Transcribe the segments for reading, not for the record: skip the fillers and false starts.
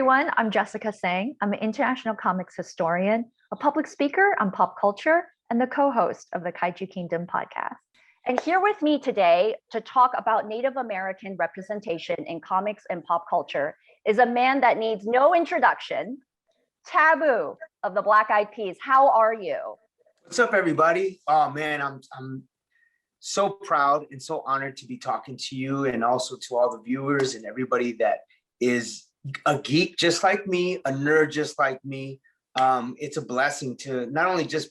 everyone. I'm Jessica Tseang. I'm an international comics historian, a public speaker on pop culture, and the co-host of the Kaiju Kingdom podcast. And here with me today to talk about Native American representation in comics and pop culture is a man that needs no introduction, Taboo of the Black Eyed Peas. How are you? What's up, everybody? Oh man, I'm so proud and so honored to be talking to you, and also to all the viewers and everybody that is a geek just like me, a nerd just like me. It's a blessing to not only just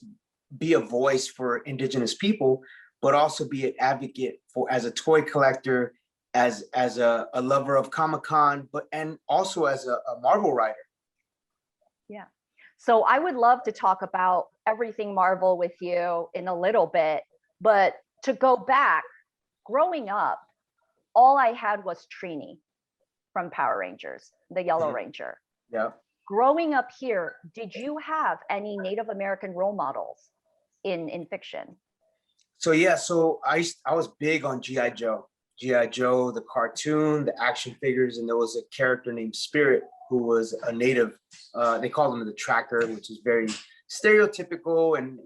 be a voice for Indigenous people, but also be an advocate for, as a toy collector, as a lover of Comic-Con, and also as a Marvel writer. Yeah. So I would love to talk about everything Marvel with you in a little bit, but to go back, growing up, all I had was Trini from Power Rangers, the Yellow Ranger. Yeah. Growing up here, did you have any Native American role models in fiction? So yeah, so I was big on G.I. Joe. G.I. Joe, the cartoon, the action figures, and there was a character named Spirit who was a native. They called him the Tracker, which is very stereotypical, and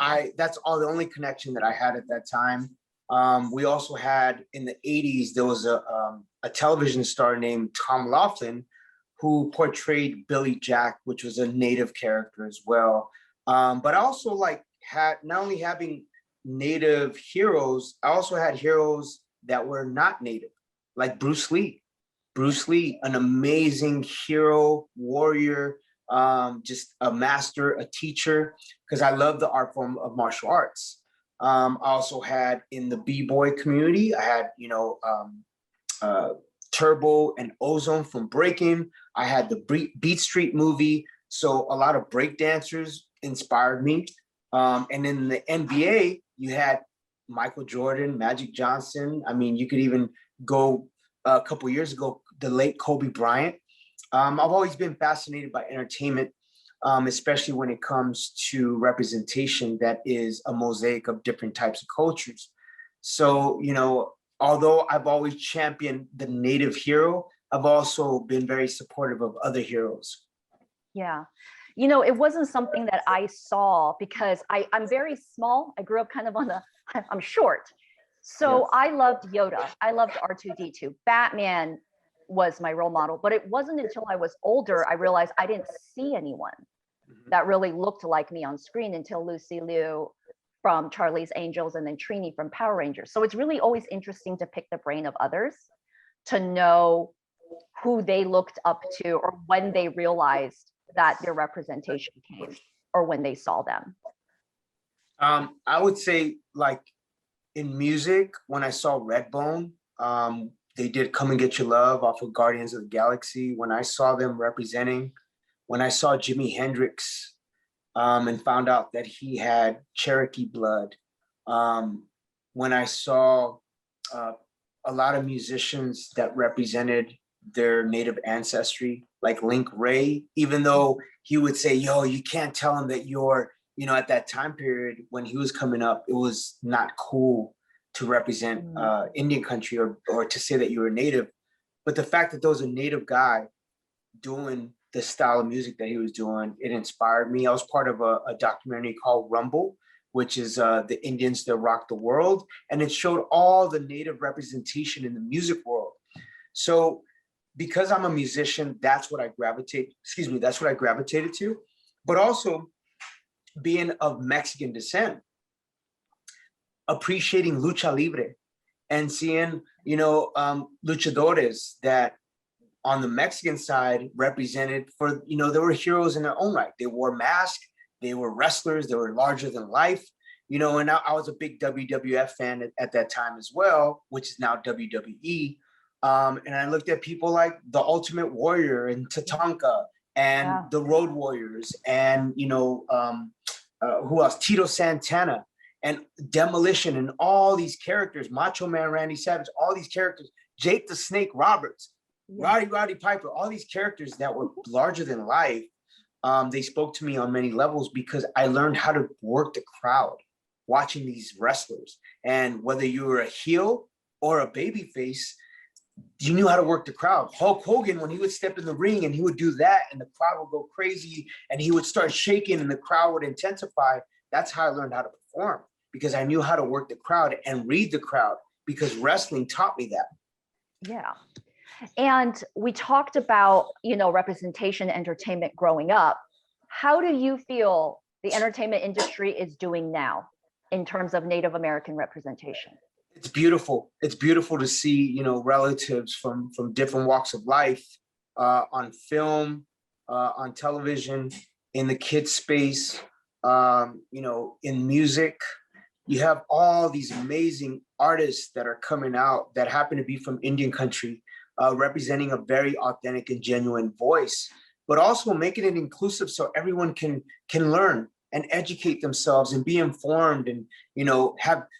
I that's all the only connection that I had at that time. We also had in the 80s, there was a television star named Tom Laughlin who portrayed Billy Jack, which was a native character as well. But I also had not only having native heroes, I also had heroes that were not native, like Bruce Lee. Bruce Lee, an amazing hero, warrior, just a master, a teacher, because I love the art form of martial arts. I also had in the B-boy community, I had, Turbo and Ozone from breaking. I had the Beat Street movie. So a lot of break dancers inspired me. And in the NBA, you had Michael Jordan, Magic Johnson. I mean, you could even go a couple years ago, the late Kobe Bryant. I've always been fascinated by entertainment, especially when it comes to representation that is a mosaic of different types of cultures. So, although I've always championed the native hero, I've also been very supportive of other heroes. Yeah. It wasn't something that I saw because I'm very small. I grew up kind of I'm short. So yes. I loved Yoda. I loved R2-D2. Batman was my role model, but it wasn't until I was older, I realized I didn't see anyone that really looked like me on screen until Lucy Liu from Charlie's Angels and then Trini from Power Rangers. So it's really always interesting to pick the brain of others to know who they looked up to or when they realized that their representation came or when they saw them. I would say in music, when I saw Redbone, they did Come and Get Your Love off of Guardians of the Galaxy. When I saw them representing, when I saw Jimi Hendrix and found out that he had Cherokee blood, when I saw a lot of musicians that represented their native ancestry, like Link Ray, even though he would say, yo, you can't tell him that you're, at that time period when he was coming up, it was not cool to represent Indian country or to say that you were native. But the fact that there was a native guy doing the style of music that he was doing, it inspired me. I was part of a documentary called Rumble, which is the Indians that rock the world. And it showed all the native representation in the music world. So because I'm a musician, that's what I gravitated to. But also being of Mexican descent, appreciating lucha libre and seeing, luchadores that on the Mexican side represented for, they were heroes in their own right. They wore masks, they were wrestlers, they were larger than life, and I was a big WWF fan at that time as well, which is now WWE. And I looked at people like the Ultimate Warrior and Tatanka and the Road Warriors and, who else? Tito Santana and Demolition and all these characters, Macho Man Randy Savage, all these characters, Jake the Snake Roberts, Roddy Piper, all these characters that were larger than life. They spoke to me on many levels because I learned how to work the crowd watching these wrestlers. And whether you were a heel or a baby face, you knew how to work the crowd. Hulk Hogan, when he would step in the ring and he would do that and the crowd would go crazy and he would start shaking and the crowd would intensify. That's how I learned how to perform, because I knew how to work the crowd and read the crowd, because wrestling taught me that. Yeah. And we talked about, representation, entertainment growing up. How do you feel the entertainment industry is doing now in terms of Native American representation? It's beautiful. It's beautiful to see, relatives from different walks of life on film, on television, in the kids space, in music. You have all these amazing artists that are coming out that happen to be from Indian country, representing a very authentic and genuine voice, but also making it inclusive so everyone can learn and educate themselves and be informed. And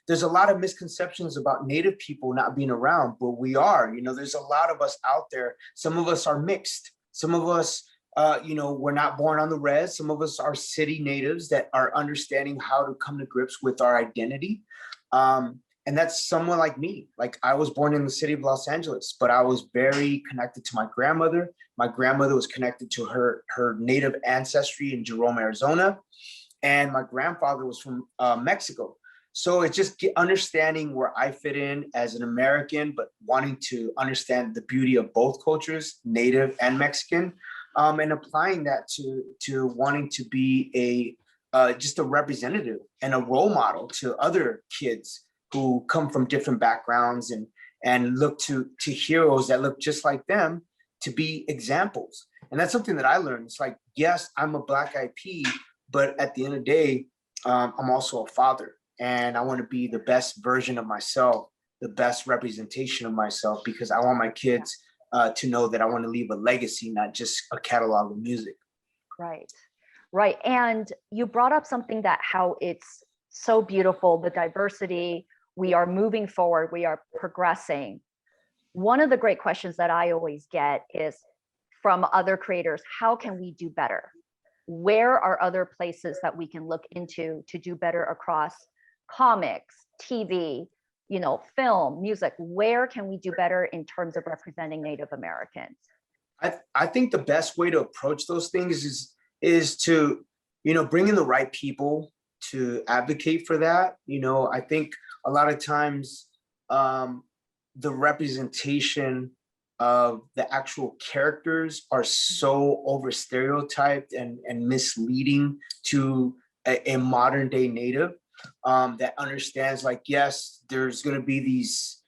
there's a lot of misconceptions about Native people not being around, but we are. There's a lot of us out there. Some of us are mixed. Some of us we're not born on the res. Some of us are city natives that are understanding how to come to grips with our identity. And that's someone like me. Like, I was born in the city of Los Angeles, but I was very connected to my grandmother. My grandmother was connected to her native ancestry in Jerome, Arizona. And my grandfather was from Mexico. So it's just understanding where I fit in as an American, but wanting to understand the beauty of both cultures, Native and Mexican, and applying that to wanting to be just a representative and a role model to other kids who come from different backgrounds and look to heroes that look just like them to be examples. And that's something that I learned. It's like, yes, I'm a Black IP, but at the end of the day, I'm also a father, and I want to be the best version of myself, the best representation of myself, because I want my kids to know that I want to leave a legacy, not just a catalog of music. Right. And you brought up something that how it's so beautiful, the diversity. We are moving forward. We are progressing. One of the great questions that I always get is from other creators, how can we do better? Where are other places that we can look into to do better across comics, TV, film, music? Where can we do better in terms of representing Native Americans? I think the best way to approach those things is to, bring in the right people to advocate for that. I think a lot of times the representation of the actual characters are so over stereotyped and misleading to a modern day Native that understands, like, yes, there's going to be these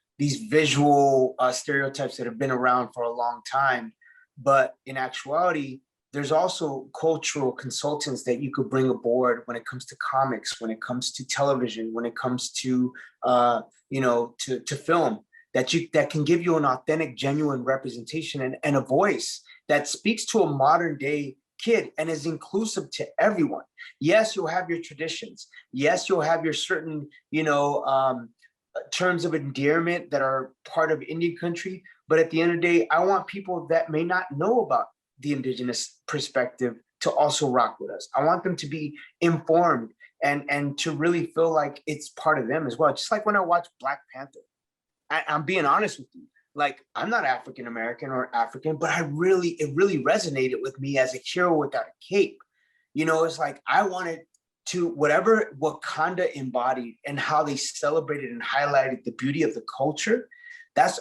visual stereotypes that have been around for a long time, but in actuality, there's also cultural consultants that you could bring aboard when it comes to comics, when it comes to television, when it comes to to film, that can give you an authentic, genuine representation and a voice that speaks to a modern day kid and is inclusive to everyone. Yes, you'll have your traditions. Yes, you'll have your certain, terms of endearment that are part of Indian country. But at the end of the day, I want people that may not know about the indigenous perspective to also rock with us. I want them to be informed and to really feel like it's part of them as well. Just like when I watch Black Panther, I'm being honest with you. Like, I'm not African American or African, but it really resonated with me as a hero without a cape. It's like I wanted to, whatever Wakanda embodied and how they celebrated and highlighted the beauty of the culture.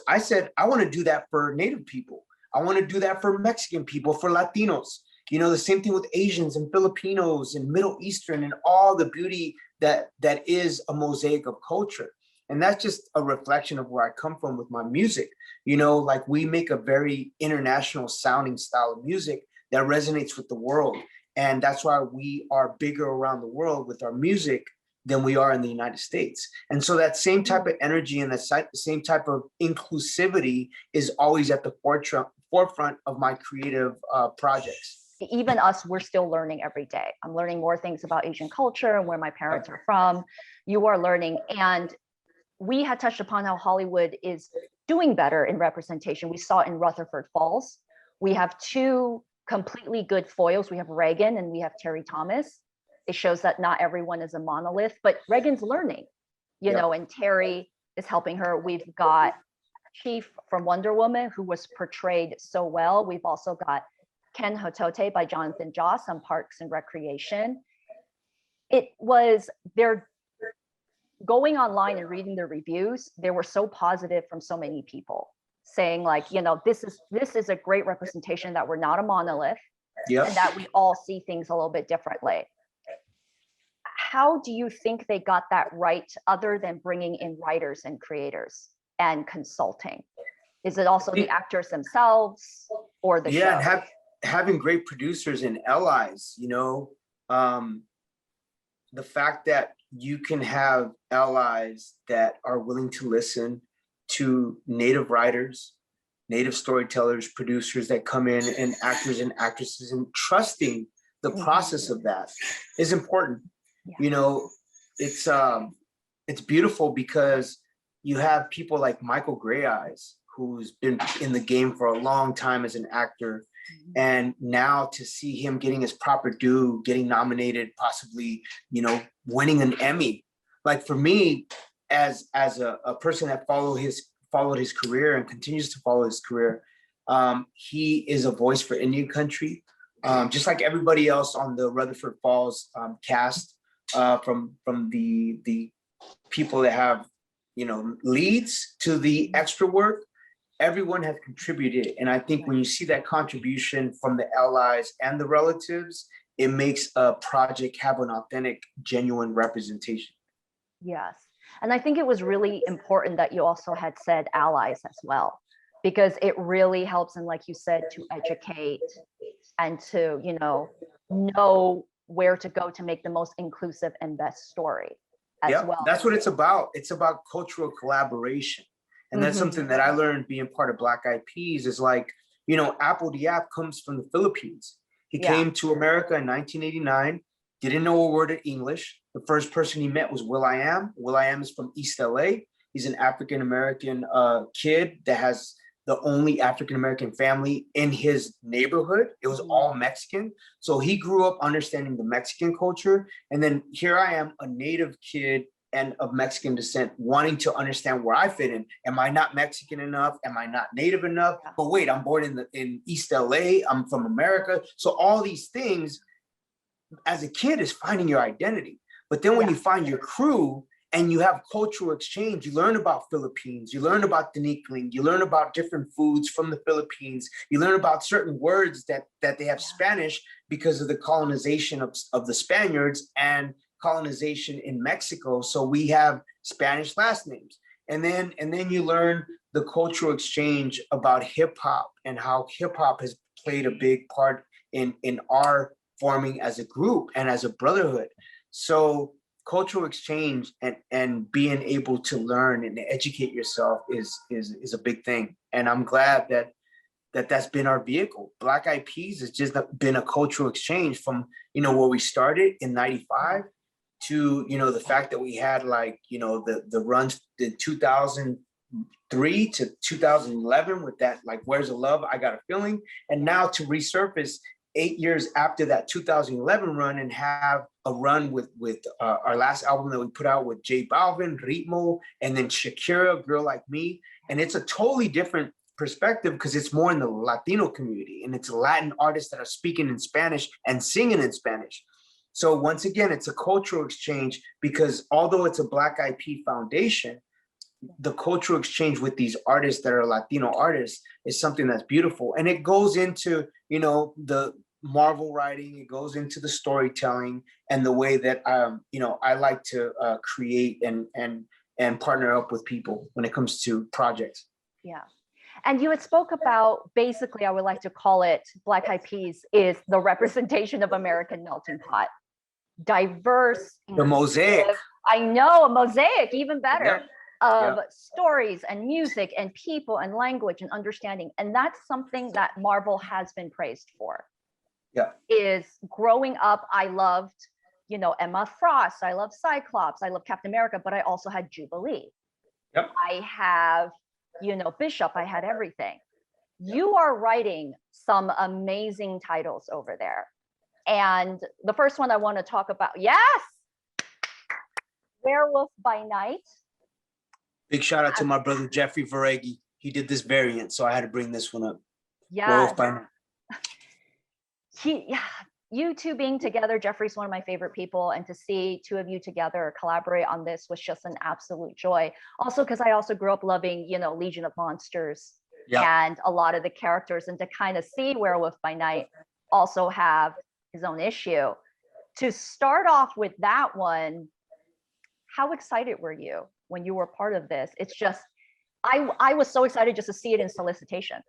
I said, I want to do that for Native people. I want to do that for Mexican people, for Latinos. The same thing with Asians and Filipinos and Middle Eastern and all the beauty that is a mosaic of culture. And that's just a reflection of where I come from with my music. Like, we make a very international sounding style of music that resonates with the world. And that's why we are bigger around the world with our music than we are in the United States. And so that same type of energy and the same type of inclusivity is always at the forefront of my creative projects. Even us, we're still learning every day. I'm learning more things about Asian culture and where my parents are from. You are learning. And we had touched upon how Hollywood is doing better in representation. We saw it in Rutherford Falls. We have two completely good foils. We have Reagan and we have Terry Thomas. It shows that not everyone is a monolith, but Reagan's learning, and Terry is helping her. We've got Chief from Wonder Woman, who was portrayed so well. We've also got Ken Hotote by Jonathan Joss on Parks and Recreation. It was, they're going online and reading the reviews. They were so positive from so many people saying like, you know, this is a great representation that we're not a monolith, and that we all see things a little bit differently. How do you think they got that right, other than bringing in writers and creators and consulting? Is it also the actors themselves or the show? And having great producers and allies, you know, the fact that you can have allies that are willing to listen to native writers, native storytellers, producers that come in, and actors and actresses, and trusting the process of that is important. Yeah. You know, it's beautiful because you have people like Michael Gray Eyes, who's been in the game for a long time as an actor. And now to see him getting his proper due, getting nominated, possibly, you know, winning an Emmy. Like for me, as a person that followed his career and continues to follow his career, he is a voice for Indian country, just like everybody else on the Rutherford Falls cast, from the people that have, you know, leads to the extra work. Everyone has contributed. And I think when you see that contribution from the allies and the relatives, it makes a project have an authentic, genuine representation. Yes. And I think it was really important that you also had said allies as well, because it really helps, and like you said, to educate and to, you know where to go to make the most inclusive and best story as well. That's what it's about. It's about cultural collaboration. And that's something that I learned being part of Black Eyed Peas, is like, you know, Apple Diab comes from the Philippines. He came to America in 1989, didn't know a word of English. The first person he met was will.i.am. will.i.am is from East LA. He's an African-American kid that has the only African-American family in his neighborhood. It was all Mexican. So he grew up understanding the Mexican culture. And then here I am, a native kid and of Mexican descent, wanting to understand where I fit in. Am I not Mexican enough? Am I not native enough? But wait, I'm born in East LA. I'm from America. So all these things, as a kid, is finding your identity. But then when you find your crew and you have cultural exchange, you learn about Philippines, you learn about Tinikling, you learn about different foods from the Philippines, you learn about certain words that they have Spanish because of the colonization of the Spaniards and colonization in Mexico. So we have Spanish last names. And then you learn the cultural exchange about hip hop and how hip hop has played a big part in our forming as a group and as a brotherhood. So cultural exchange and being able to learn and educate yourself is a big thing. And I'm glad that's been our vehicle. Black Eyed Peas has just been a cultural exchange from, you know, where we started in 95 to, you know, the fact that we had, like, you know, the runs in 2003 to 2011 with that, like, Where's the Love, I Got a Feeling. And now to resurface 8 years after that 2011 run and have a run with our last album that we put out with J Balvin, Ritmo, and then Shakira, Girl Like Me. And it's a totally different perspective because it's more in the Latino community, and it's Latin artists that are speaking in Spanish and singing in Spanish. So once again, it's a cultural exchange, because although it's a Black Eyed Peas foundation, the cultural exchange with these artists that are Latino artists is something that's beautiful. And it goes into, you know, the Marvel writing, it goes into the storytelling and the way that, you know, I like to create and partner up with people when it comes to projects. Yeah. And you had spoke about, basically, I would like to call it, Black Eyed Peas is the representation of American melting pot. Diverse. The mosaic. I know, a mosaic, even better. Yep. Of stories and music and people and language and understanding. And that's something that Marvel has been praised for. Yeah. Is growing up, I loved, you know, Emma Frost, I love Cyclops, I love Captain America, but I also had Jubilee. Yep. I have, you know, Bishop, I had everything. You are writing some amazing titles over there. And the first one I want to talk about, yes, Werewolf by Night. Big shout out to my brother, Jeffrey Varegi. he did this variant, so I had to bring this one up. Yeah. Werewolf Yeah, you two being together, Jeffrey's one of my favorite people, and to see two of you together collaborate on this was just an absolute joy. Also, because I also grew up loving, Legion of Monsters and a lot of the characters, and to kind of see Werewolf by Night also have his own issue. To start off with that one, how excited were you when you were part of this? It's just, I was so excited just to see it in solicitations.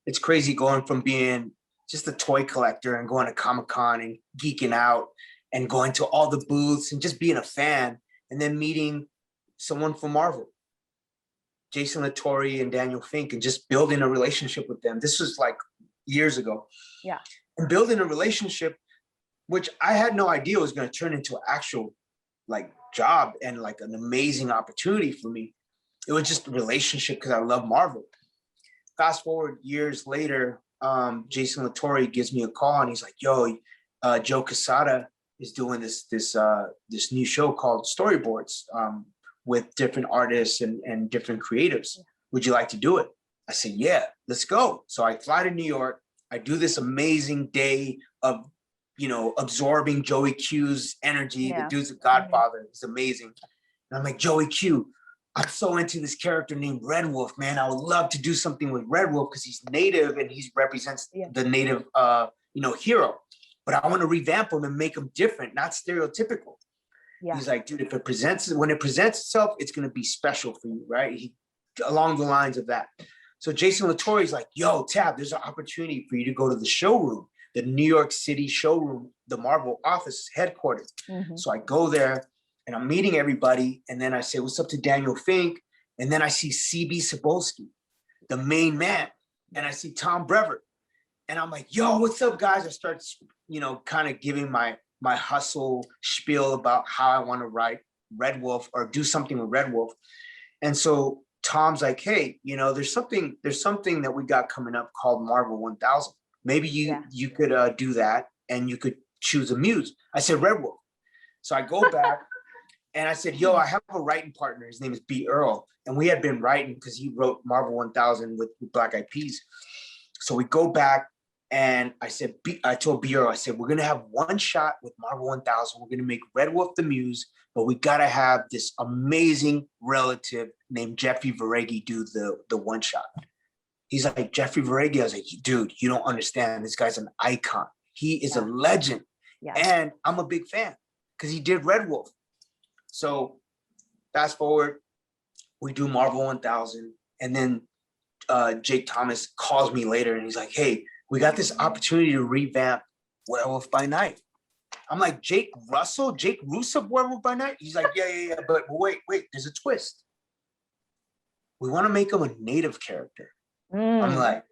It's crazy going from being just a toy collector and going to Comic-Con and geeking out and going to all the booths and just being a fan, and then meeting someone from Marvel, Jason LaTorre and Daniel Fink, and just building a relationship with them. This was like years ago. Yeah. And building a relationship, which I had no idea was going to turn into an actual like job and like an amazing opportunity for me. It was just a relationship because I love Marvel. Fast forward years later, Jason LaTorre gives me a call and he's like, yo, Joe Quesada is doing this new show called Storyboards with different artists and different creatives. Would you like to do it? I said, yeah, let's go. So I fly to New York. I do this amazing day of, absorbing Joey Q's energy. The dude's a godfather. It's amazing. And I'm like, Joey Q, I'm so into this character named Red Wolf, man. I would love to do something with Red Wolf because he's native and he represents the native, hero. But I want to revamp him and make him different, not stereotypical. Yeah. He's like, dude, when it presents itself, it's going to be special for you, right? Along the lines of that. So Jason LaTorre is like, yo, Tab, there's an opportunity for you to go to the showroom, the New York City showroom, the Marvel office headquarters. Mm-hmm. So I go there. And I'm meeting everybody. And then I say, what's up to Daniel Fink? And then I see CB Cebulski, the main man. And I see Tom Brevoort. And I'm like, yo, what's up, guys? I start, kind of giving my hustle spiel about how I want to write Red Wolf or do something with Red Wolf. And so Tom's like, hey, there's something that we got coming up called Marvel 1000. Maybe you could do that and you could choose a muse. I said, Red Wolf. So I go back. And I said, yo, I have a writing partner. His name is B. Earl. And we had been writing because he wrote Marvel 1000 with Black Eyed Peas. So we go back and I told B. Earl, I said, we're going to have one shot with Marvel 1000. We're going to make Red Wolf the muse, but we got to have this amazing relative named Jeffrey Varegi do the one shot. He's like, Jeffrey Varegi? I was like, dude, you don't understand. This guy's an icon. He is a legend. Yeah. And I'm a big fan because he did Red Wolf. So fast forward, we do Marvel 1000. And then Jake Thomas calls me later and he's like, hey, we got this opportunity to revamp Werewolf by Night. I'm like, Jake Russo, Werewolf by Night? He's like, yeah. But wait, there's a twist. We want to make him a native character. I'm like,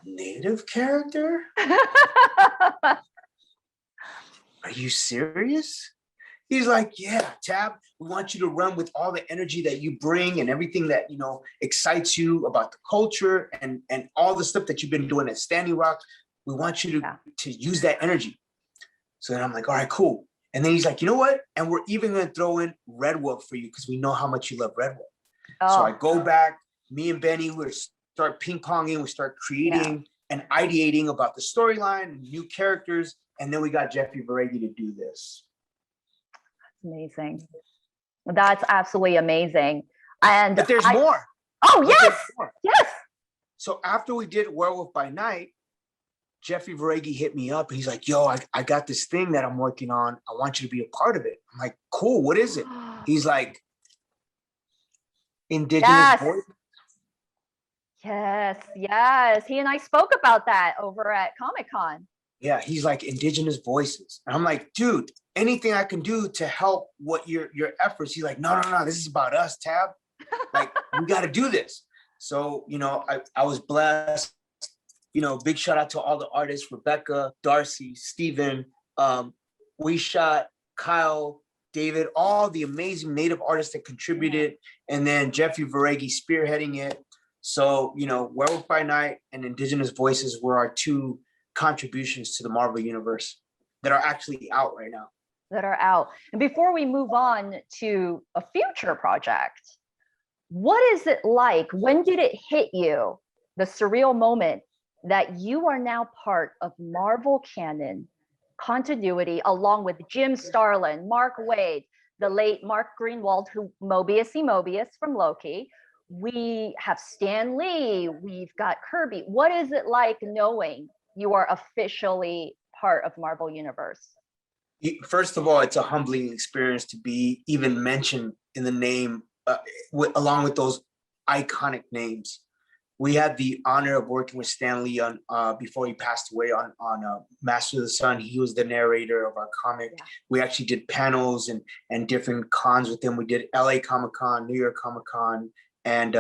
native character? Are you serious? He's like, yeah, Tab, we want you to run with all the energy that you bring and everything that, excites you about the culture and all the stuff that you've been doing at Standing Rock. We want you to use that energy. So then I'm like, all right, cool. And then he's like, you know what? And we're even going to throw in Red Wolf for you because we know how much you love Red Wolf. Oh. So I go back, me and Benny, we start ping-ponging, we start creating and ideating about the storyline, new characters, and then we got Jeffrey Varegi to do this. Amazing. That's absolutely amazing. But there's more. Oh, yes. Yes. So after we did Werewolf by Night, Jeffrey Varegi hit me up and he's like, yo, I got this thing that I'm working on. I want you to be a part of it. I'm like, cool. What is it? He's like, Indigenous voice. Yes. He and I spoke about that over at Comic-Con. Yeah, he's like Indigenous voices. And I'm like, dude, anything I can do to help what your efforts. He's like, no, this is about us, Tab. Like, we got to do this. So, I was blessed. Big shout out to all the artists, Rebecca, Darcy, Steven, We Shot, Kyle, David, all the amazing native artists that contributed. And then Jeffrey Varegi spearheading it. So, Werewolf by Night and Indigenous Voices were our two contributions to the Marvel universe that are actually out right now. that are out. And before we move on to a future project, what is it like? When did it hit you, the surreal moment that you are now part of Marvel canon continuity, along with Jim Starlin, Mark Waid, the late Mark Greenwald, who Mobius from Loki. We have Stan Lee, we've got Kirby. What is it like knowing you are officially part of Marvel Universe? First of all, it's a humbling experience to be even mentioned in the name, along with those iconic names. We had the honor of working with Stan Lee on before he passed away on Master of the Sun. He was the narrator of our comic. Yeah. We actually did panels and different cons with him. We did LA Comic-Con, New York Comic-Con, and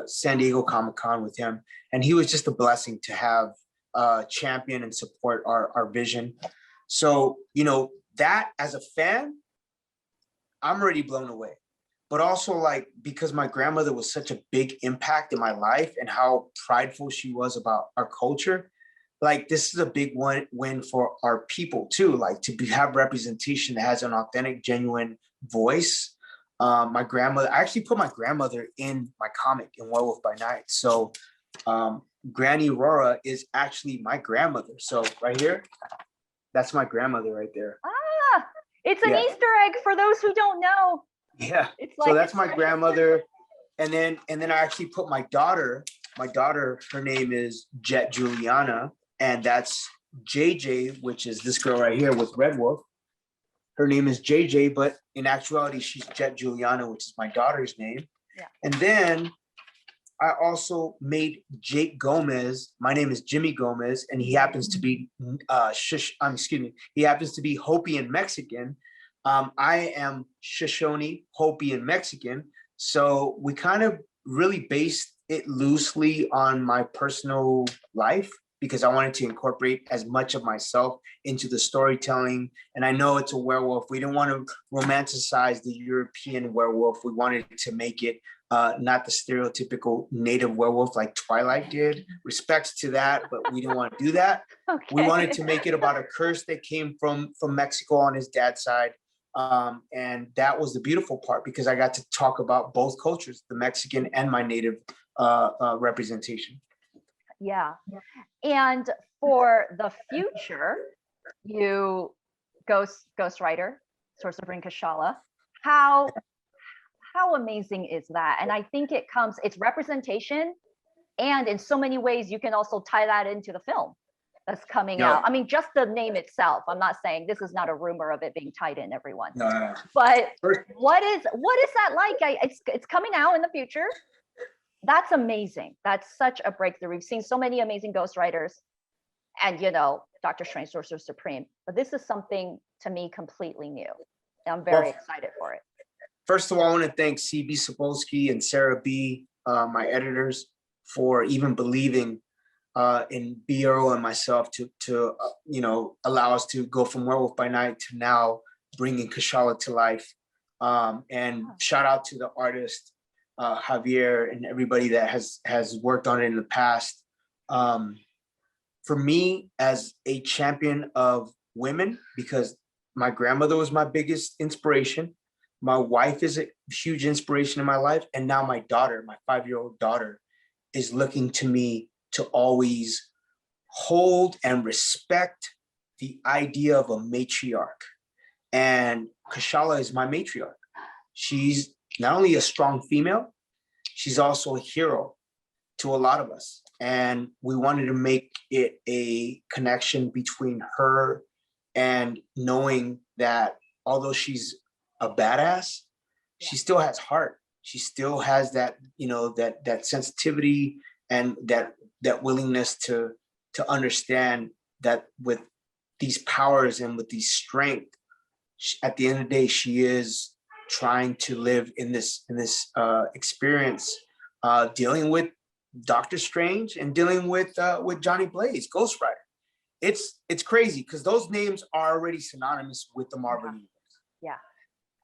San Diego Comic-Con with him. And he was just a blessing to have champion and support our vision. So, you know, that as a fan, I'm already blown away. But also, like, because my grandmother was such a big impact in my life and how prideful she was about our culture, like, this is a big win for our people too, like to have representation that has an authentic, genuine voice. My grandmother, I actually put my grandmother in my comic in Werewolf by Night. So Granny Aurora is actually my grandmother. So right here, that's my grandmother right there. Ah, it's an Easter egg for those who don't know. Yeah, it's like, so that's my grandmother. And then I actually put my daughter, her name is Jet Juliana, and that's JJ, which is this girl right here with Red Wolf. Her name is JJ, but in actuality, she's Jet Juliana, which is my daughter's name. Yeah. And then I also made Jake Gomez. My name is Jimmy Gomez, and he happens to be he happens to be Hopi and Mexican. I am Shoshone, Hopi, and Mexican. So we kind of really based it loosely on my personal life because I wanted to incorporate as much of myself into the storytelling. And I know it's a werewolf. We didn't want to romanticize the European werewolf. We wanted to make it not the stereotypical native werewolf like Twilight did. Respects to that, but we didn't want to do that. Okay. We wanted to make it about a curse that came from Mexico on his dad's side. And that was the beautiful part because I got to talk about both cultures, the Mexican and my native representation. Yeah. And for the future, you Ghost Rider, Sorcerer and Kashala, how amazing is that? And I think it's representation, and in so many ways you can also tie that into the film that's coming out. I mean, just the name itself. I'm not saying this is not a rumor of it being tied in, everyone. No. But what is that like? It's coming out in the future. That's amazing. That's such a breakthrough. We've seen so many amazing Ghost Riders, and Doctor Strange, Sorcerer Supreme. But this is something to me completely new. I'm very excited for it. First of all, I want to thank CB Sapolsky and Sarah B, my editors, for even believing in BRO and myself to allow us to go from Werewolf by Night to now bringing Kashala to life. And shout out to the artist Javier and everybody that has worked on it in the past. For me, as a champion of women, because my grandmother was my biggest inspiration. My wife is a huge inspiration in my life, and now my daughter, my 5-year-old daughter, is looking to me to always hold and respect the idea of a matriarch. And Kashala is my matriarch. She's not only a strong female, she's also a hero to a lot of us. And we wanted to make it a connection between her and knowing that although she's a badass, she still has heart. She still has that, that sensitivity and that willingness to understand that with these powers and with these strength, at the end of the day, she is trying to live in this experience, dealing with Doctor Strange and dealing with Johnny Blaze, Ghost Rider. It's crazy because those names are already synonymous with the Marvel universe. Yeah.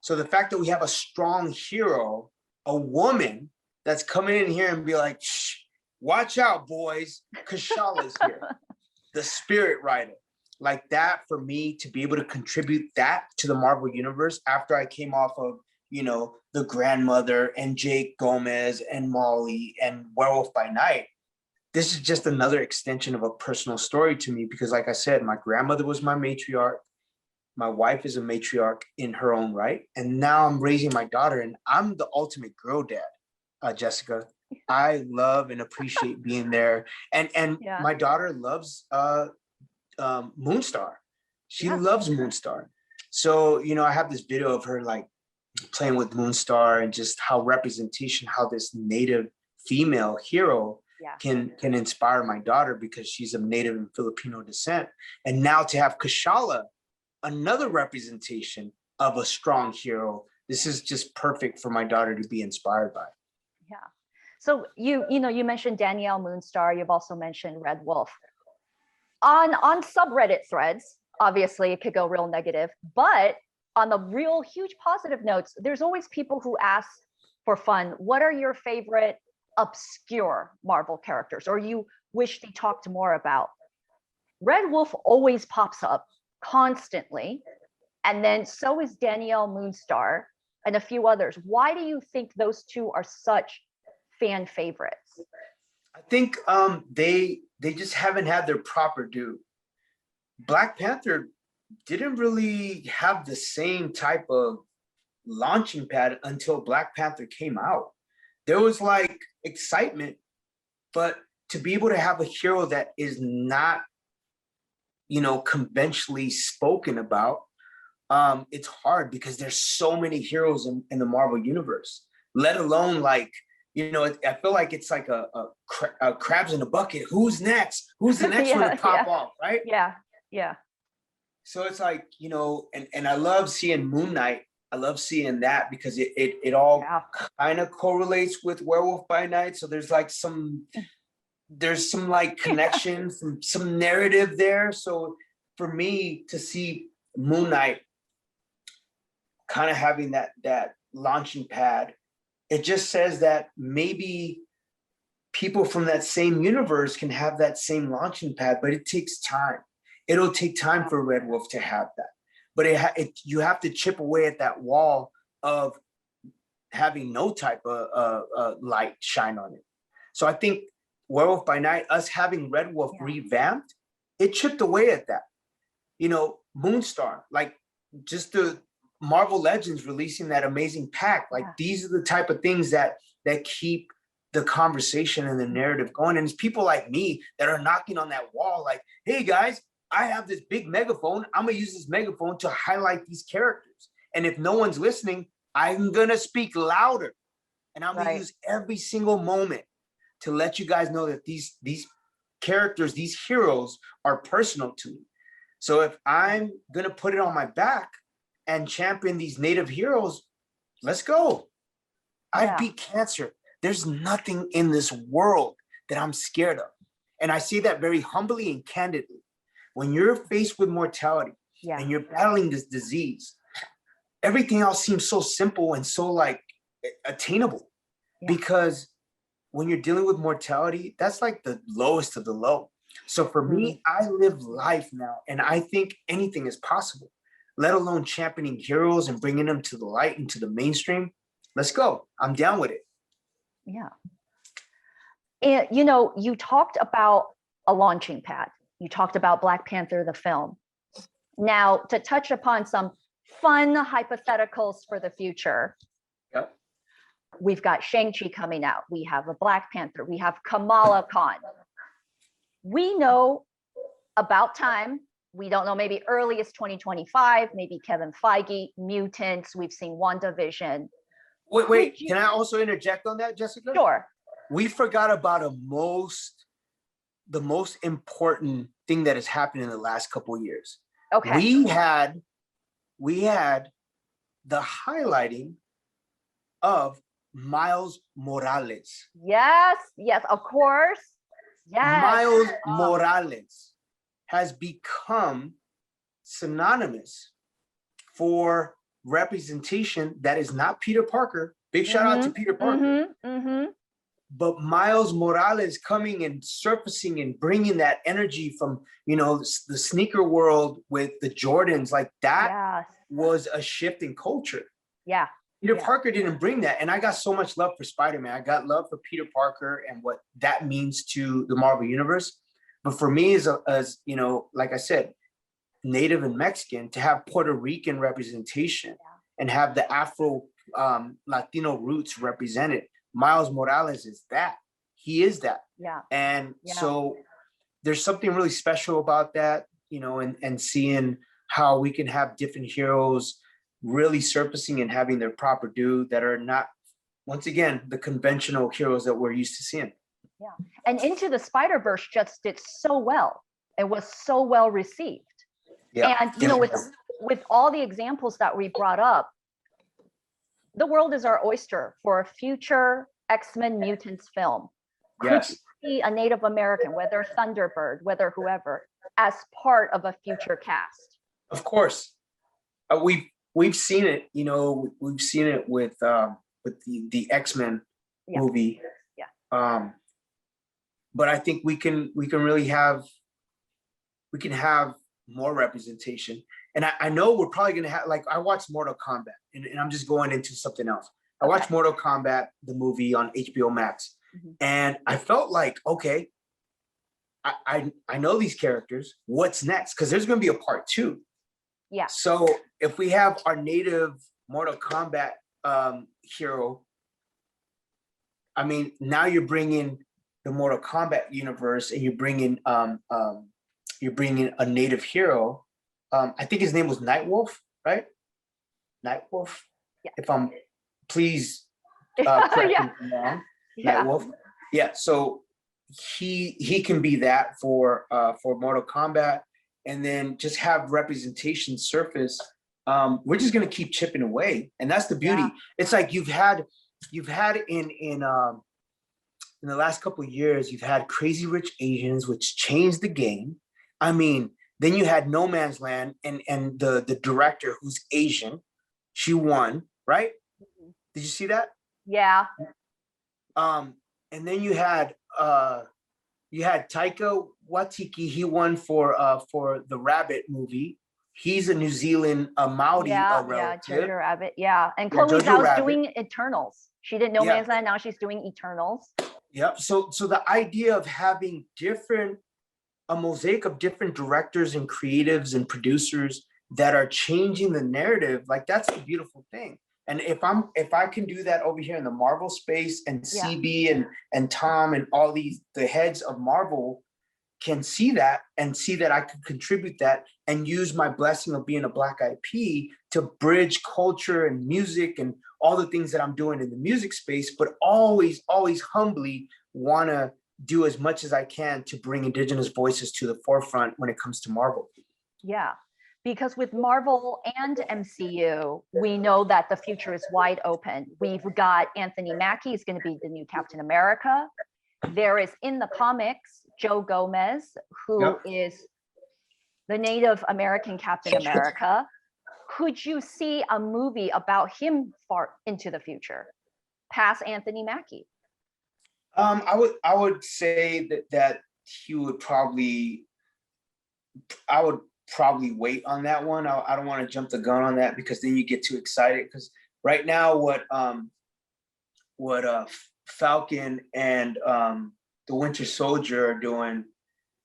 So the fact that we have a strong hero, a woman that's coming in here and be like, shh, watch out, boys, Kashala's here, the Spirit Rider. like that for me to be able to contribute that to the Marvel universe after I came off of, you know, The Grandmother and Jake Gomez and Molly and Werewolf by Night. This is just another extension of a personal story to me because, like I said, my grandmother was my matriarch. My wife is a matriarch in her own right. And now I'm raising my daughter, and I'm the ultimate girl dad, Jessica. I love and appreciate being there. And Yeah. my daughter loves Moonstar. She loves Moonstar. So, you know, I have this video of her like playing with Moonstar and just how representation, how this native female hero can inspire my daughter because she's of native and Filipino descent. And now to have Kashala, another representation of a strong hero, this is just perfect for my daughter to be inspired by. Yeah. So you mentioned Danielle Moonstar. You've also mentioned Red Wolf. On subreddit threads, obviously it could go real negative, but on the real huge positive notes, there's always people who ask for fun, what are your favorite obscure Marvel characters, or you wish they talked more about? Red Wolf always pops up constantly, and then so is Danielle Moonstar and a few others. Why do you think those two are such fan favorites? I think they just haven't had their proper due. Black Panther didn't really have the same type of launching pad until Black Panther came out. There was like excitement, but to be able to have a hero that is not, you know, conventionally spoken about, it's hard because there's so many heroes in the Marvel universe, let alone like, you know, I feel like it's like a crabs in a bucket. Who's next? Who's the next one to pop off, right? Yeah. So it's like, you know, and I love seeing Moon Knight. I love seeing that because it all kind of correlates with Werewolf by Night. So there's some like connection, some narrative there. So for me to see Moon Knight kind of having that launching pad, it just says that maybe people from that same universe can have that same launching pad, but it takes time. It'll take time for Red Wolf to have that. But you have to chip away at that wall of having no type of light shine on it. So I think Werewolf by Night, us having Red Wolf revamped, it chipped away at that. You know, Moonstar, like just the Marvel Legends releasing that amazing pack. Like these are the type of things that keep the conversation and the narrative going. And it's people like me that are knocking on that wall like, hey guys, I have this big megaphone. I'm going to use this megaphone to highlight these characters. And if no one's listening, I'm going to speak louder. And I'm going to use every single moment to let you guys know that these characters, these heroes are personal to me. So if I'm going to put it on my back and champion these native heroes, let's go. I beat cancer. There's nothing in this world that I'm scared of. And I say that very humbly and candidly. When you're faced with mortality and you're battling this disease, everything else seems so simple and so like attainable. Because when you're dealing with mortality, that's like the lowest of the low. So for me, I live life now, and I think anything is possible, let alone championing heroes and bringing them to the light and to the mainstream. Let's go. I'm down with it. Yeah. And, you know, you talked about a launching pad. You talked about Black Panther, the film. Now, to touch upon some fun hypotheticals for the future, we've got Shang-Chi coming out. We have a Black Panther. We have Kamala Khan. We know about time. We don't know, maybe earliest 2025, maybe Kevin Feige, mutants. We've seen WandaVision. Wait, can I also interject on that, Jessica? Sure. We forgot about the most important thing that has happened in the last couple of years. Okay. We had the highlighting of Miles Morales. Yes, of course. Yes. Miles Morales has become synonymous for representation that is not Peter Parker. Big shout out to Peter Parker. but Miles Morales coming and surfacing and bringing that energy from, the sneaker world with the Jordans, like that was a shift in culture. Yeah. Peter Parker didn't bring that. And I got so much love for Spider-Man. I got love for Peter Parker and what that means to the Marvel Universe. But for me, as like I said, Native and Mexican, to have Puerto Rican representation and have the Afro Latino roots represented, Miles Morales is that. He is that. Yeah. And so there's something really special about that, and seeing how we can have different heroes really surfacing and having their proper due that are not, once again, the conventional heroes that we're used to seeing. Yeah. And Into the Spider-Verse just did so well. It was so well received. Yeah. And, with all the examples that we brought up, the world is our oyster for a future X-Men Mutants film. Could you see a Native American, whether Thunderbird, whether whoever, as part of a future cast? Of course. We've seen it, we've seen it with the X-Men movie. Yeah. But I think we can really have more representation. And I know we're probably gonna have, like, I watched Mortal Kombat, and I'm just going into something else. I watched Mortal Kombat, the movie on HBO Max, and I felt like, okay, I know these characters. What's next? Because there's gonna be a part 2. Yeah. So if we have our native Mortal Kombat hero, I mean, now you're bringing the Mortal Kombat universe, and you're bringing a native hero. I think his name was Nightwolf, right? Nightwolf. Yeah. If I'm, please correct me if I'm wrong. Nightwolf. Yeah. So he can be that for Mortal Kombat, and then just have representation surface. We're just gonna keep chipping away, and that's the beauty. Yeah. It's like you've had in the last couple of years, you've had Crazy Rich Asians, which changed the game. I mean, then you had No Man's Land, and the director, who's Asian, she won, right? Did you see that? Yeah. And then you had Taika Waititi. He won for the Rabbit movie. He's a New Zealand Maori relative. Jojo Rabbit. Yeah, and Chloe Zhao's doing Eternals. She did No Man's Land. Now she's doing Eternals. Yep. So the idea of having a mosaic of different directors and creatives and producers that are changing the narrative, like, that's the beautiful thing. And if I can do that over here in the Marvel space, and CB and Tom and all the heads of Marvel can see that, and see that I can contribute that, and use my blessing of being a Black IP to bridge culture and music and all the things that I'm doing in the music space, but always humbly want to do as much as I can to bring Indigenous voices to the forefront when it comes to Marvel. Yeah, because with Marvel and MCU, we know that the future is wide open. We've got Anthony Mackie is going to be the new Captain America. There is, in the comics, Joe Gomez, who is the Native American Captain America. Could you see a movie about him far into the future, past Anthony Mackie? I would say that he would probably. I would probably wait on that one. I don't want to jump the gun on that, because then you get too excited. Because right now, what Falcon and the Winter Soldier are doing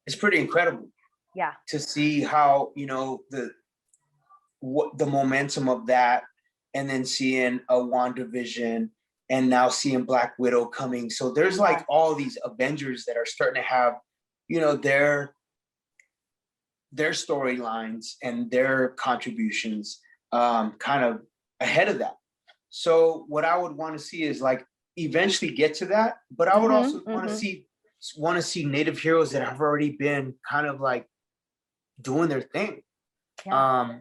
is pretty incredible. Yeah. To see how the momentum of that, and then seeing a WandaVision, and now seeing Black Widow coming. So there's like all these Avengers that are starting to have, their storylines and their contributions kind of ahead of that. So what I would want to see is, like, eventually get to that, but I would also want to see native heroes that have already been kind of like doing their thing. Yeah.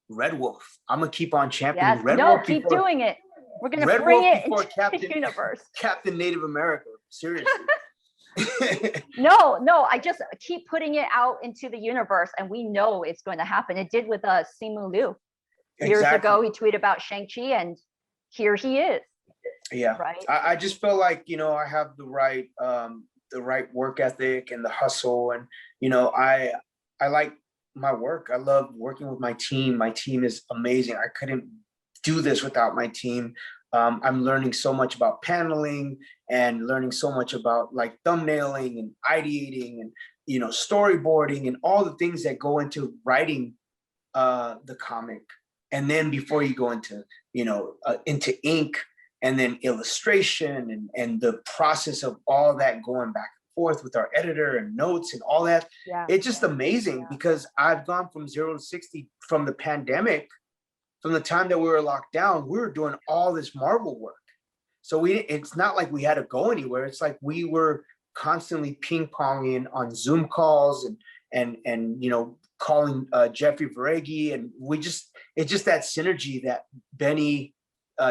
Red Wolf. I'm gonna keep on championing Red Wolf. Keep doing it. We're gonna bring it into the universe. Captain Native America. Seriously. No, I just keep putting it out into the universe, and we know it's going to happen. It did with Simu Liu. Years ago, he tweeted about Shang-Chi, and here he is. Yeah, right? I just feel like, I have the right work ethic and the hustle, and I like my work. I love working with my team. My team is amazing. I couldn't do this without my team. I'm learning so much about paneling and learning so much about like thumbnailing and ideating and storyboarding and all the things that go into writing the comic. And then before you go into ink and then illustration and the process of all that going back and forth with our editor and notes and all that, Yeah. it's just amazing because I've gone from 0 to 60 from the pandemic. From the time that we were locked down, we were doing all this Marvel work. So it's not like we had to go anywhere. It's like we were constantly ping ponging on Zoom calls and calling Jeffrey Veregi, and it's just that synergy that Benny,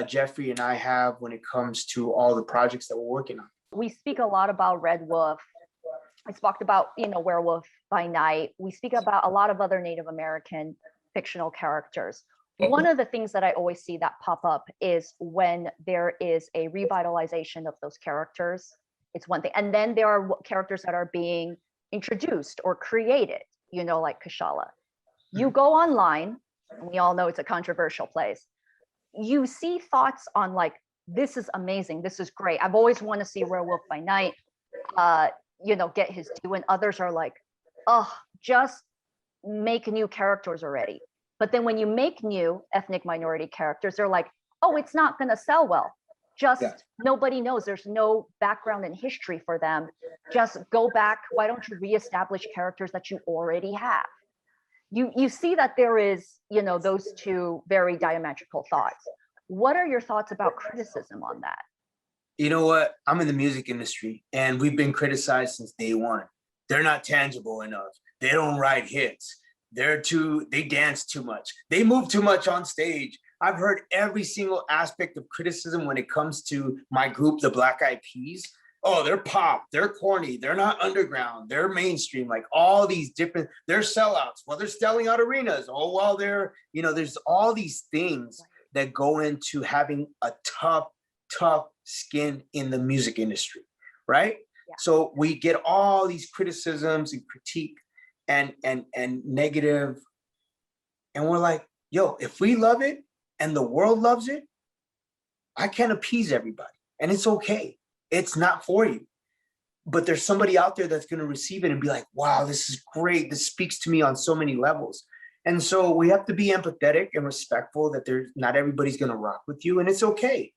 Jeffrey, and I have when it comes to all the projects that we're working on. We speak a lot about Red Wolf. I talked about Werewolf by Night. We speak about a lot of other Native American fictional characters. One of the things that I always see that pop up is when there is a revitalization of those characters. It's one thing, and then there are characters that are being introduced or created, like Kashala. You go online, and we all know it's a controversial place. You see thoughts on like, this is amazing, this is great. I've always wanted to see Werewolf by Night, get his due, and others are like, oh, just make new characters already. But then when you make new ethnic minority characters, they're like, oh, it's not going to sell well. Nobody knows. There's no background and history for them. Just go back. Why don't you reestablish characters that you already have? You see that there is, those two very diametrical thoughts. What are your thoughts about criticism on that? You know what? I'm in the music industry, and we've been criticized since day one. They're not tangible enough. They don't write hits. They dance too much. They move too much on stage. I've heard every single aspect of criticism when it comes to my group, the Black Eyed Peas. Oh, they're pop, they're corny, they're not underground, they're mainstream, like all these different, they're sellouts. Well, they're selling out arenas. Oh, well, there's all these things that go into having a tough skin in the music industry, right? Yeah. So we get all these criticisms and critique and negative, and we're like, yo, if we love it and the world loves it, I can't appease everybody, and it's okay. It's not for you, but there's somebody out there that's going to receive it and be like, wow, this is great, this speaks to me on so many levels. And so we have to be empathetic and respectful that not everybody's going to rock with you, and it's okay,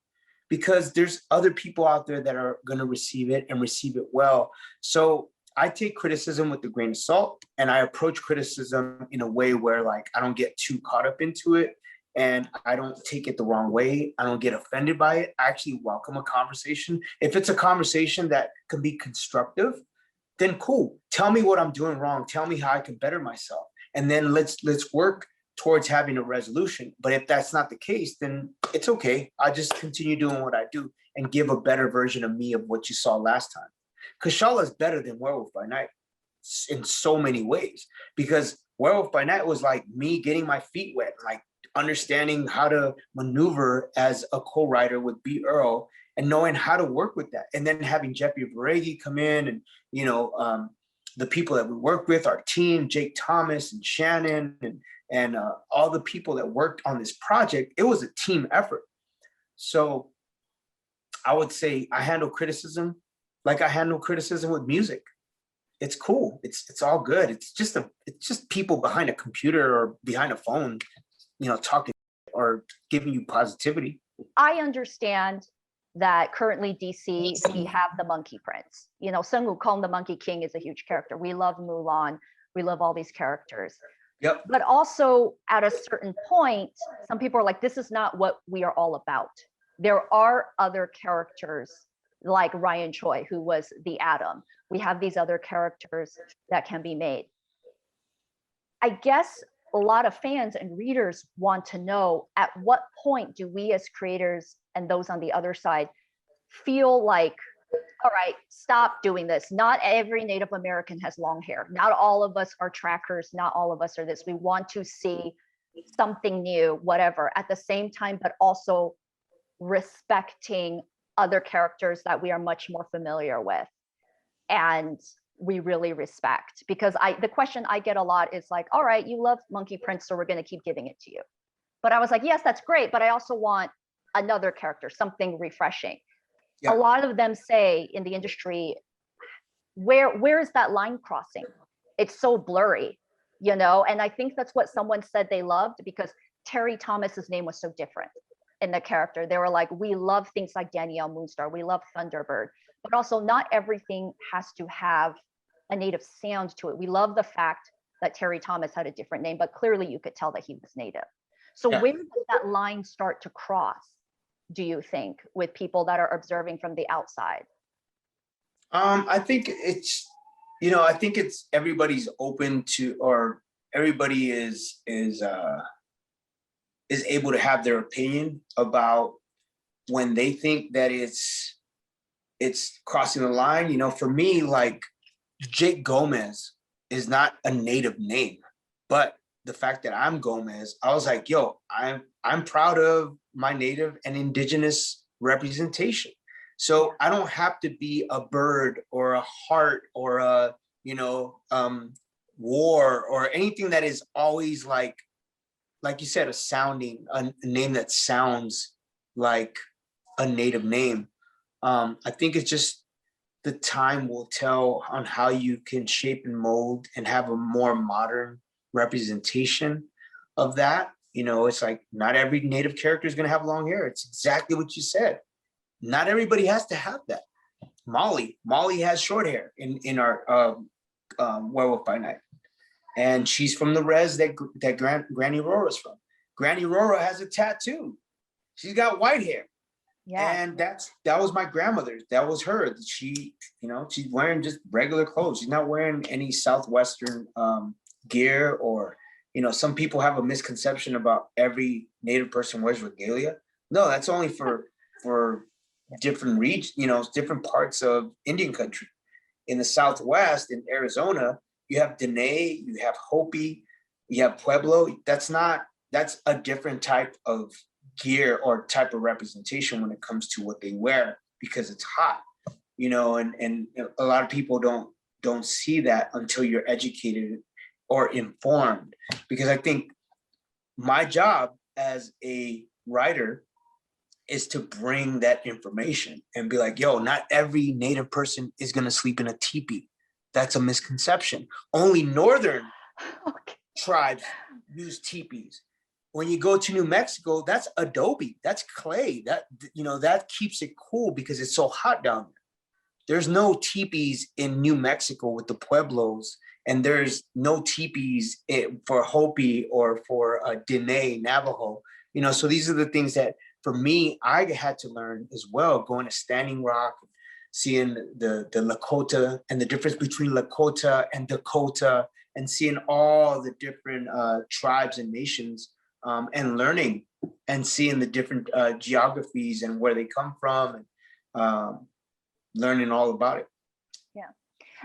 because there's other people out there that are going to receive it and receive it well. So I take criticism with a grain of salt, and I approach criticism in a way where like I don't get too caught up into it, and I don't take it the wrong way. I don't get offended by it. I actually welcome a conversation. If it's a conversation that can be constructive, then cool. Tell me what I'm doing wrong. Tell me how I can better myself. And then let's work towards having a resolution. But if that's not the case, then it's okay. I just continue doing what I do and give a better version of me of what you saw last time. Kashala is better than Werewolf by Night in so many ways, because Werewolf by Night was like me getting my feet wet, like understanding how to maneuver as a co-writer with B. Earl and knowing how to work with that. And then having Jeffrey Veregi come in and, the people that we worked with, our team, Jake Thomas and Shannon and all the people that worked on this project, it was a team effort. So I would say I handle criticism like I handle criticism with music. It's cool. It's all good. It's just people behind a computer or behind a phone, talking or giving you positivity. I understand that currently DC, we have the Monkey Prince. Sun Wukong, the Monkey King, is a huge character. We love Mulan. We love all these characters. Yep. But also at a certain point, some people are like, this is not what we are all about. There are other characters like Ryan Choi, who was the Atom. We have these other characters that can be made. I guess a lot of fans and readers want to know, at what point do we as creators and those on the other side feel like, all right, stop doing this. Not every Native American has long hair. Not all of us are trackers. Not all of us are this. We want to see something new, whatever, at the same time, but also respecting other characters that we are much more familiar with and we really respect. Because the question I get a lot is like, all right, you love Monkey Prince, so we're going to keep giving it to you. But I was like, yes, that's great, but I also want another character, something refreshing. Yeah. A lot of them say in the industry, where is that line crossing? It's so blurry, you know? And I think that's what someone said they loved, because Terry Thomas's name was so different in the character. They were like, we love things like Danielle Moonstar, we love Thunderbird, but also not everything has to have a native sound to it. We love the fact that Terry Thomas had a different name, but clearly you could tell that he was native. So Yeah. where does that line start to cross, do you think, with people that are observing from the outside? I think it's, you know, I think it's everybody's open to, or everybody is able to have their opinion about when they think that it's crossing the line. You know, for me, like Jake Gomez is not a native name, but the fact that I'm Gomez, I was like, yo, I'm proud of my native and indigenous representation. So I don't have to be a bird or a heart or a, you know, war or anything that is always like you said, a name that sounds like a native name. I think it's just the time will tell on how you can shape and mold and have a more modern representation of that. You know, it's like not every native character is going to have long hair. It's exactly what you said. Not everybody has to have that. Molly has short hair in our Werewolf by Night, and she's from the res that Granny Rora's from. Granny Rora has a tattoo. She's got white hair. Yeah. And that was my grandmother's. That was her. She, you know, she's wearing just regular clothes. She's not wearing any Southwestern gear, or, you know, some people have a misconception about every native person wears regalia. No, that's only for different regions, you know, different parts of Indian country. In the Southwest, in Arizona, you have Dene, you have Hopi, you have Pueblo. That's a different type of gear or type of representation when it comes to what they wear, because it's hot, you know, and a lot of people don't see that until you're educated or informed. Because I think my job as a writer is to bring that information and be like, yo, not every native person is going to sleep in a teepee. That's a misconception. Only northern tribes use teepees. When you go to New Mexico, that's adobe, that's clay. That, you know, that keeps it cool because it's so hot down there. There's no teepees in New Mexico with the Pueblos, and there's no teepees for Hopi or for Dene, Navajo. You know, so these are the things that, for me, I had to learn as well, going to Standing Rock, seeing the Lakota and the difference between Lakota and Dakota, and seeing all the different tribes and nations, and learning and seeing the different geographies and where they come from, and learning all about it. Yeah.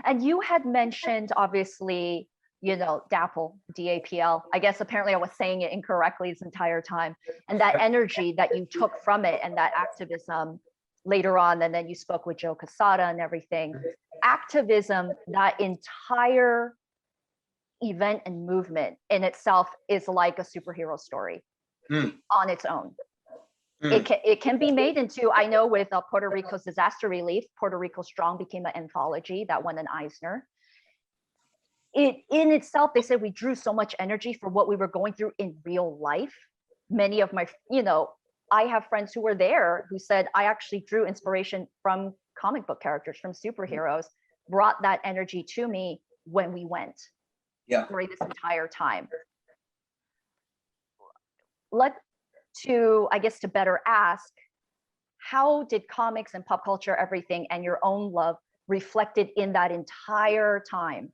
And you had mentioned, obviously, you know, DAPL, DAPL. I guess apparently I was saying it incorrectly this entire time. And that energy that you took from it and that activism later on, and then you spoke with Joe Quesada and everything. Activism, that entire event and movement in itself is like a superhero story on its own. It can be made into, I know with Puerto Rico's disaster relief, Puerto Rico Strong became an anthology that won an Eisner. It in itself, they said we drew so much energy for what we were going through in real life. Many of my, you know, I have friends who were there who said, I actually drew inspiration from comic book characters, from superheroes, brought that energy to me when we went during this entire time. I guess to better ask, how did comics and pop culture, everything, and your own love reflected in that entire time,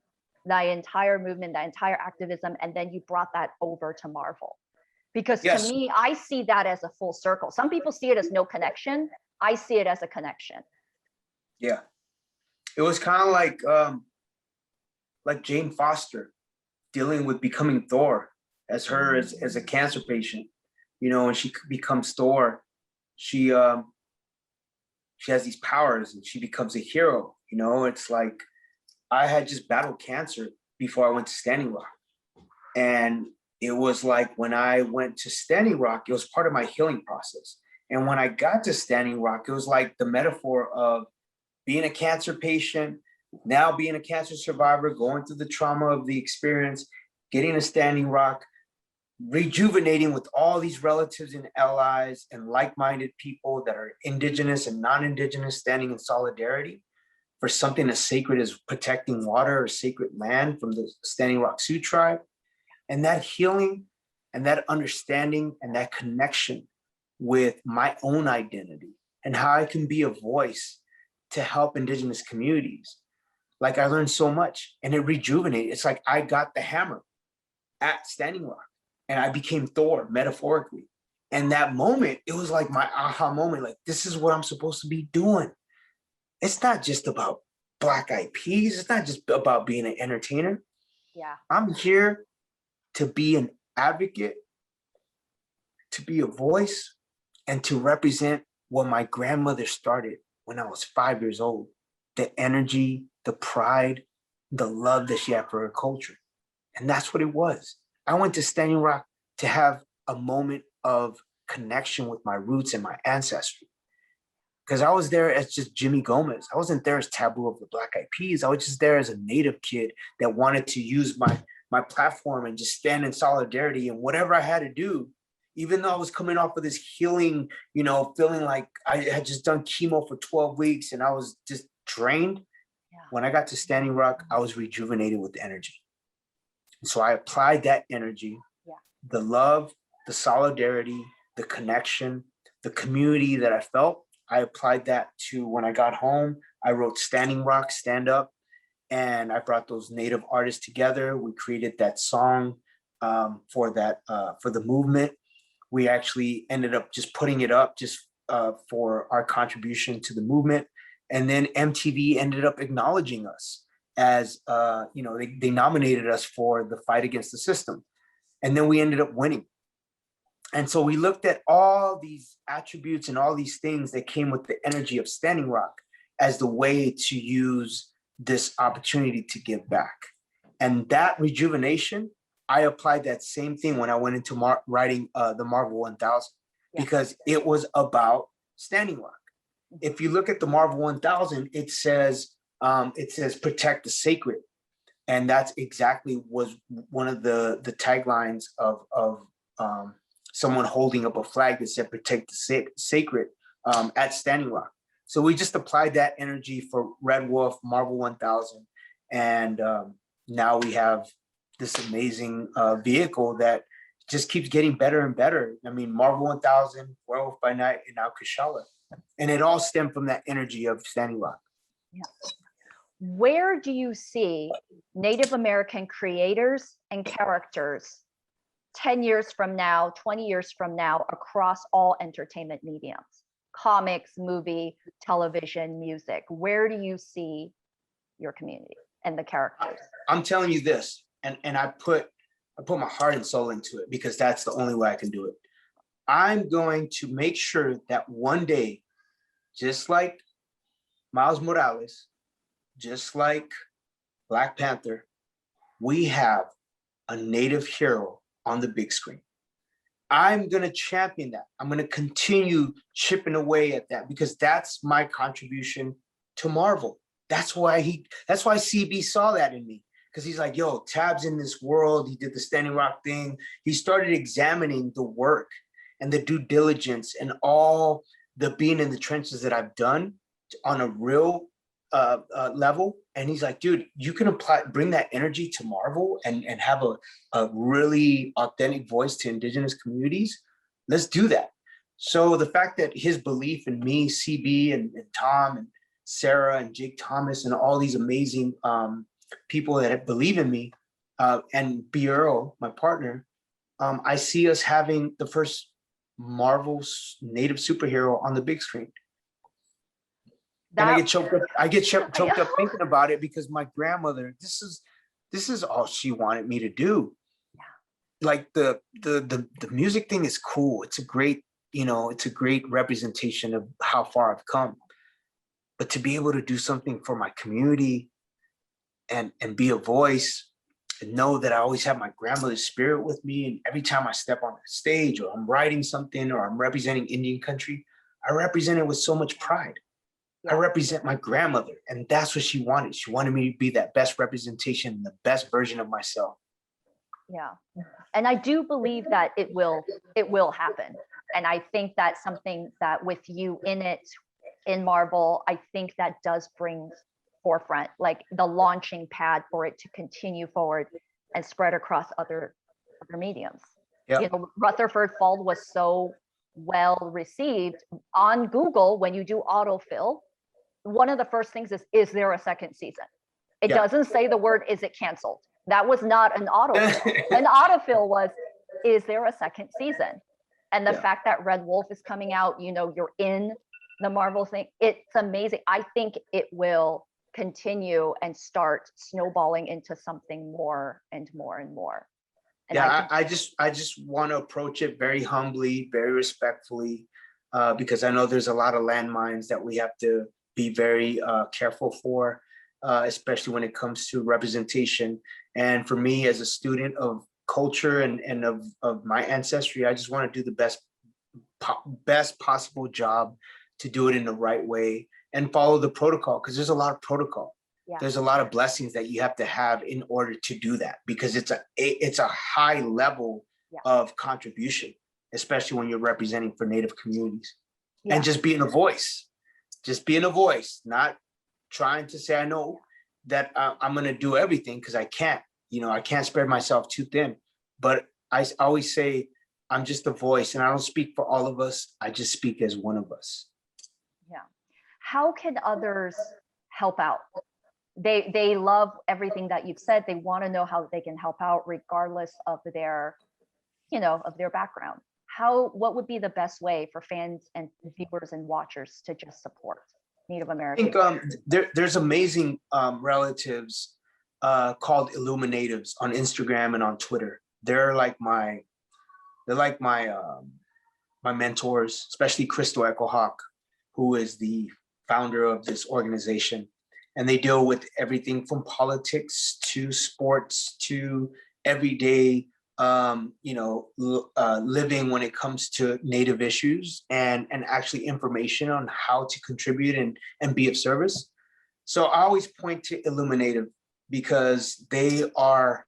that entire movement, that entire activism, and then you brought that over to Marvel? Because to me, I see that as a full circle. Some people see it as no connection. I see it as a connection. Yeah. It was kind of like Jane Foster dealing with becoming Thor as a cancer patient, you know, when she becomes Thor. she has these powers and she becomes a hero. You know, it's like I had just battled cancer before I went to Standing Rock. And it was like when I went to Standing Rock, it was part of my healing process. And when I got to Standing Rock, it was like the metaphor of being a cancer patient, now being a cancer survivor, going through the trauma of the experience, getting a Standing Rock, rejuvenating with all these relatives and allies and like-minded people that are indigenous and non-indigenous, standing in solidarity for something as sacred as protecting water or sacred land from the Standing Rock Sioux tribe. And that healing and that understanding and that connection with my own identity and how I can be a voice to help indigenous communities. Like I learned so much and it rejuvenated. It's like I got the hammer at Standing Rock and I became Thor metaphorically. And that moment, it was like my aha moment, like this is what I'm supposed to be doing. It's not just about Black Eyed Peas. It's not just about being an entertainer. Yeah. I'm here to be an advocate, to be a voice, and to represent what my grandmother started when I was 5 years old. The energy, the pride, the love that she had for her culture. And that's what it was. I went to Standing Rock to have a moment of connection with my roots and my ancestry. Because I was there as just Jimmy Gomez. I wasn't there as Taboo of the Black Eyed Peas. I was just there as a Native kid that wanted to use my platform and just stand in solidarity and whatever I had to do, even though I was coming off of this healing, you know, feeling like I had just done chemo for 12 weeks and I was just drained. Yeah. When I got to Standing Rock, I was rejuvenated with energy. And so I applied that energy, the love, the solidarity, the connection, the community that I felt. I applied that to when I got home. I wrote Standing Rock, Stand Up, and I brought those Native artists together. We created that song for the movement. We actually ended up just putting it up just for our contribution to the movement. And then MTV ended up acknowledging us as, you know, they nominated us for the fight against the system. And then we ended up winning. And so we looked at all these attributes and all these things that came with the energy of Standing Rock as the way to use this opportunity to give back. And that rejuvenation, I applied that same thing when I went into writing the Marvel 1000, because it was about Standing Rock. If you look at the Marvel 1000, it says protect the sacred. And that's exactly was one of the taglines of someone holding up a flag that said protect the sacred at Standing Rock. So we just applied that energy for Red Wolf, Marvel 1000. And now we have this amazing vehicle that just keeps getting better and better. I mean, Marvel 1000, Werewolf by Night, and now Kashala. And it all stemmed from that energy of Standing Rock. Yeah. Where do you see Native American creators and characters 10 years from now, 20 years from now, across all entertainment mediums? Comics, movie, television, music. Where do you see your community and the characters? I'm telling you this, and I put my heart and soul into it because that's the only way I can do it. I'm going to make sure that one day, just like Miles Morales, just like Black Panther, we have a Native hero on the big screen. I'm going to champion that. I'm going to continue chipping away at that because that's my contribution to Marvel. That's why CB saw that in me, because he's like, yo, Tab's in this world. He did the Standing Rock thing. He started examining the work and the due diligence and all the being in the trenches that I've done on a real level. And he's like, dude, you can bring that energy to Marvel and have a really authentic voice to indigenous communities. Let's do that. So the fact that his belief in me, CB and Tom and Sarah and Jake Thomas and all these amazing people that believe in me, and B. Earl, my partner, I see us having the first Marvel's Native superhero on the big screen. And I get choked up thinking about it because my grandmother, this is all she wanted me to do. Yeah. Like the music thing is cool. It's a great it's a great representation of how far I've come. But to be able to do something for my community and be a voice and know that I always have my grandmother's spirit with me. And every time I step on the stage or I'm writing something or I'm representing Indian country, I represent it with so much pride. I represent my grandmother, and that's what she wanted. She wanted me to be that best representation, the best version of myself. Yeah. And I do believe that it will happen. And I think that's something that with you in it, in Marvel, I think that does bring forefront, like the launching pad for it to continue forward and spread across other mediums. Yeah. Rutherford Fall was so well received on Google. When you do autofill, one of the first things is there a second season? It doesn't say the word, is it canceled? That was not an autofill. An autofill was, is there a second season? And the fact that Red Wolf is coming out, you're in the Marvel thing, it's amazing. I think it will continue and start snowballing into something more and more and more. And I just want to approach it very humbly, very respectfully, because I know there's a lot of landmines that we have to be very careful for, especially when it comes to representation. And for me, as a student of culture and of my ancestry, I just want to do the best possible job to do it in the right way and follow the protocol, because there's a lot of protocol. There's a lot of blessings that you have to have in order to do that, because it's a high level of contribution, especially when you're representing for Native communities. And just being a voice, not trying to say I know that I'm going to do everything, because I can't. I can't spread myself too thin. But I always say I'm just a voice, and I don't speak for all of us. I just speak as one of us. Yeah. How can others help out? They love everything that you've said. They want to know how they can help out regardless of their, of their background. What would be the best way for fans and viewers and watchers to just support Native Americans? I think there's amazing relatives called Illuminatives on Instagram and on Twitter. They're like my mentors, especially Crystal Echohawk, who is the founder of this organization. And they deal with everything from politics to sports to everyday, living when it comes to Native issues and actually information on how to contribute and be of service. So I always point to Illuminative because they are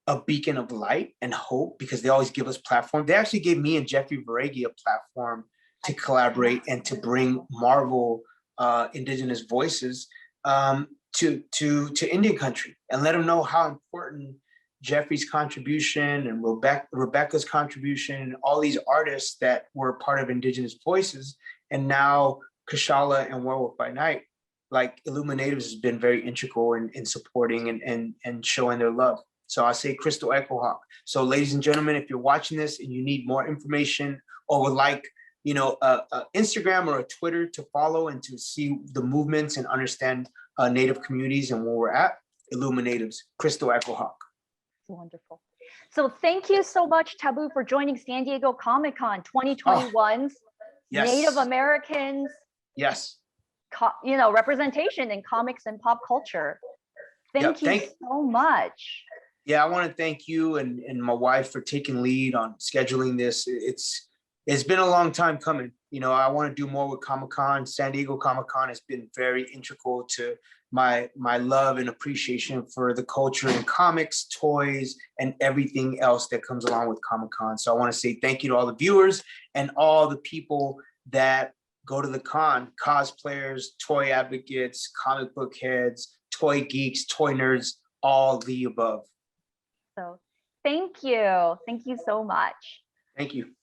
a beacon of light and hope, because they always give us platform. They actually gave me and Jeffrey Varegi a platform to collaborate and to bring Marvel Indigenous voices to Indian country and let them know how important Jeffrey's contribution and Rebecca's contribution and all these artists that were part of Indigenous voices, and now Kashala and Werewolf by Night, like Illuminatives has been very integral in supporting and showing their love. So I say Crystal Echohawk. So ladies and gentlemen, if you're watching this and you need more information or would like Instagram or a Twitter to follow and to see the movements and understand Native communities and where we're at, Illuminatives, Crystal Echohawk. Wonderful. So thank you so much, Taboo, for joining San Diego Comic-Con 2021's Native Americans. Yes. Representation in comics and pop culture. Thank you so much. Yeah, I want to thank you and my wife for taking lead on scheduling this. It's been a long time coming. I want to do more with Comic-Con. San Diego Comic-Con has been very integral to my love and appreciation for the culture and comics, toys, and everything else that comes along with Comic-Con. So I want to say thank you to all the viewers and all the people that go to the con, cosplayers, toy advocates, comic book heads, toy geeks, toy nerds, all the above. So thank you. Thank you so much. Thank you.